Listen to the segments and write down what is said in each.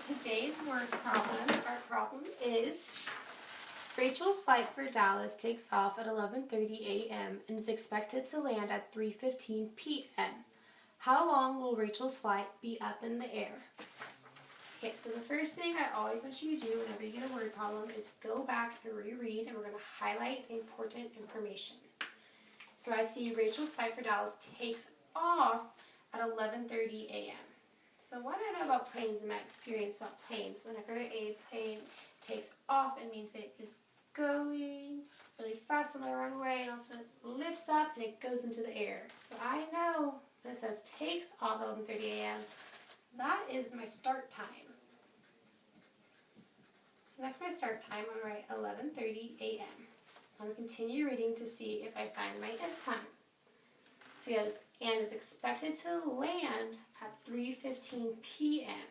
today's word problem, our problem is Rachel's flight for Dallas takes off at 11:30 a.m. and is expected to land at 3:15 p.m. How long will Rachel's flight be up in the air? Okay, so the first thing I always want you to do whenever you get a word problem is go back and reread, and we're going to highlight the important information. So I see Rachel's flight for Dallas takes off at 11:30 a.m. So what I know about planes and my experience about planes, whenever a plane takes off, it means it is going really fast on the runway, and also it lifts up and it goes into the air. So I know when it says takes off at 11:30 a.m., that is my start time. So next to my start time, I'm going to write 11:30 a.m. I'm going to continue reading to see if I find my end time. So it goes, and is expected to land at 3:15 p.m.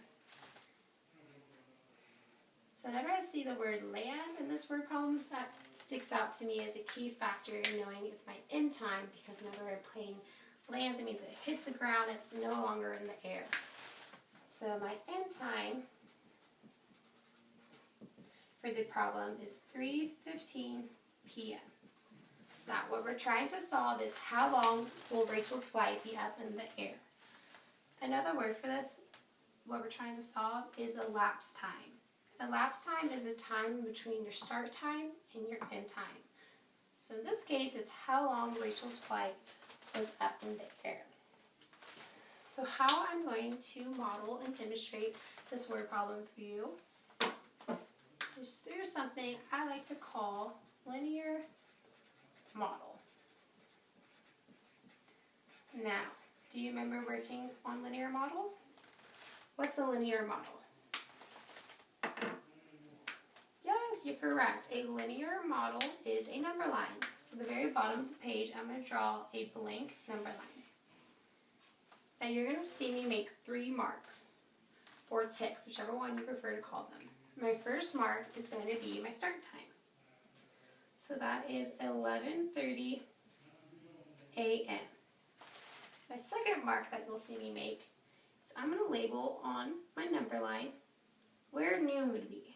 So whenever I see the word land in this word problem, that sticks out to me as a key factor in knowing it's my end time, because whenever a plane lands, it means it hits the ground, it's no longer in the air. So my end time for the problem is 3:15 p.m. So now what we're trying to solve is how long will Rachel's flight be up in the air? Another word for this, what we're trying to solve, is elapsed time. Elapsed time is the time between your start time and your end time. So in this case, it's how long Rachel's flight was up in the air. So how I'm going to model and demonstrate this word problem for you is through something I like to call linear model. Now, do you remember working on linear models? What's a linear model? Yes, you're correct. A linear model is a number line. So at the very bottom of the page, I'm going to draw a blank number line. Now you're going to see me make 3 marks, or ticks, whichever one you prefer to call them. My first mark is going to be my start time. So that is 11:30 a.m. My second mark that you'll see me make is I'm going to label on my number line where noon would be.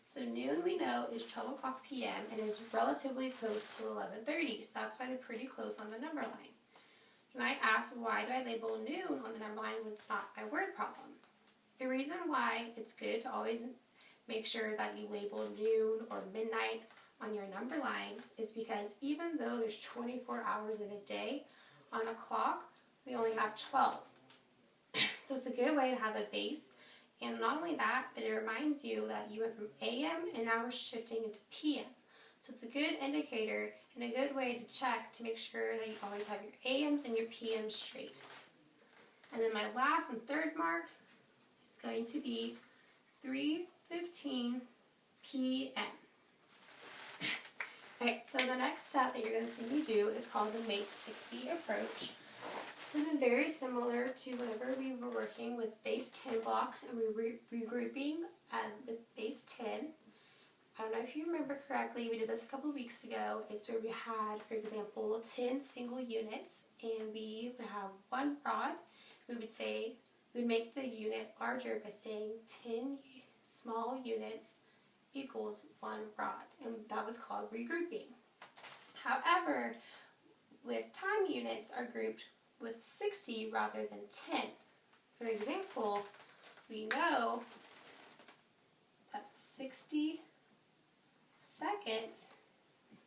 So noon, we know, is 12 o'clock p.m. and is relatively close to 11:30, so that's why they're pretty close on the number line. You might ask, why do I label noon on the number line when it's not my word problem? The reason why it's good to always make sure that you label noon or midnight on your number line is because even though there's 24 hours in a day, on a clock, we only have 12. So it's a good way to have a base. And not only that, but it reminds you that you went from AM and now we're shifting into PM. So it's a good indicator and a good way to check to make sure that you always have your AMs and your PMs straight. And then my last and third mark is going to be 3:15 p.m. Okay, so the next step that you're going to see me do is called the Make 60 approach. This is very similar to whenever we were working with base 10 blocks and we were regrouping with base 10. I don't know if you remember correctly, we did this a couple of weeks ago. It's where we had, for example, 10 single units, and we would have 1 rod. We would make the unit larger by saying 10 small units equals 1 rod, and that was called regrouping. However, with time units are grouped with 60 rather than 10. For example, we know that 60 seconds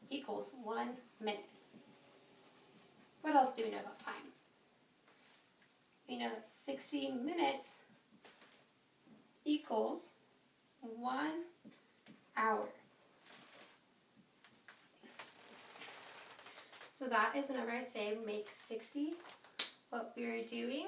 equals 1 minute. What else do we know about time? We know that 60 minutes equals 1 hour. So that is whenever I say make 60, what we're doing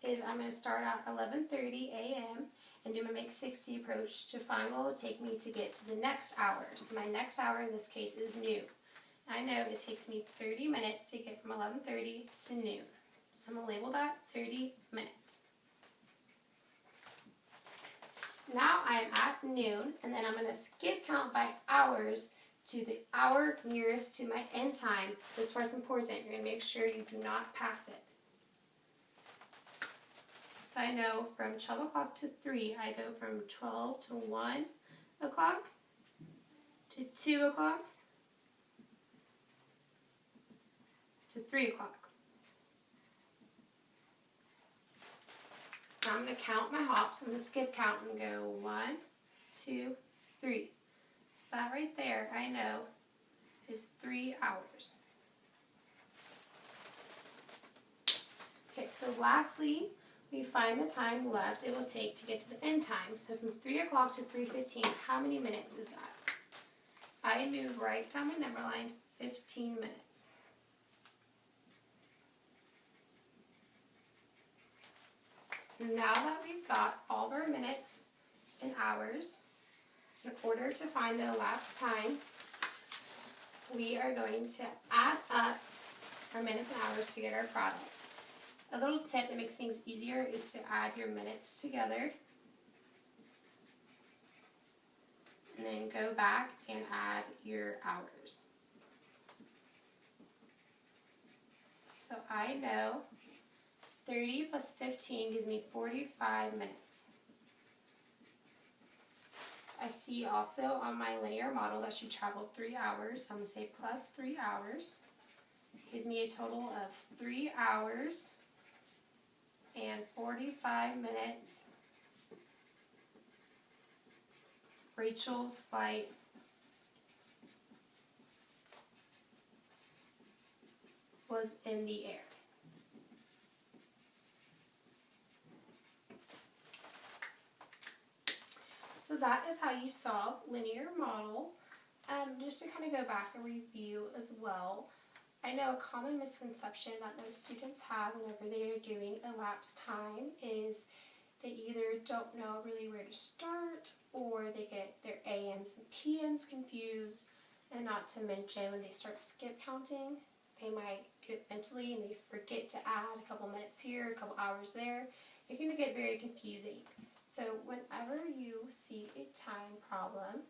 is I'm going to start at 11:30 a.m. and do my make 60 approach to find what it will take me to get to the next hour. So my next hour in this case is noon. I know it takes me 30 minutes to get from 11:30 to noon. So I'm going to label that 30 minutes. Now I am at noon, and then I'm going to skip count by hours to the hour nearest to my end time. This part's important. You're going to make sure you do not pass it. So I know from 12 o'clock to 3, I go from 12 to 1 o'clock to 2 o'clock to 3 o'clock. So now I'm going to count my hops. I'm going to skip count and go 1, 2, 3. So that right there, I know, is 3 hours. Okay, so lastly, we find the time left it will take to get to the end time. So from 3 o'clock to 3:15, how many minutes is that? I move right down my number line, 15 minutes. Now that we've got all of our minutes and hours, in order to find the elapsed time, we are going to add up our minutes and hours to get our product. A little tip that makes things easier is to add your minutes together and then go back and add your hours. So I know 30 plus 15 gives me 45 minutes. I see also on my linear model that she traveled 3 hours. So I'm going to say plus 3 hours. Gives me a total of 3 hours and 45 minutes. Rachel's flight was in the air. So that is how you solve linear model. Just to kind of go back and review as well, I know a common misconception that most students have whenever they are doing elapsed time is they either don't know really where to start, or they get their AMs and PMs confused, and not to mention when they start skip counting, they might do it mentally and they forget to add a couple minutes here, a couple hours there. It can get very confusing. So whenever you see a time problem,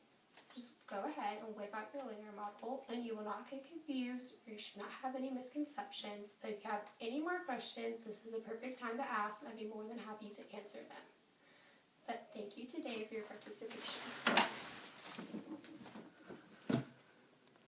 just go ahead and whip out your linear model and you will not get confused, or you should not have any misconceptions. But if you have any more questions, this is a perfect time to ask, and I'd be more than happy to answer them. But thank you today for your participation.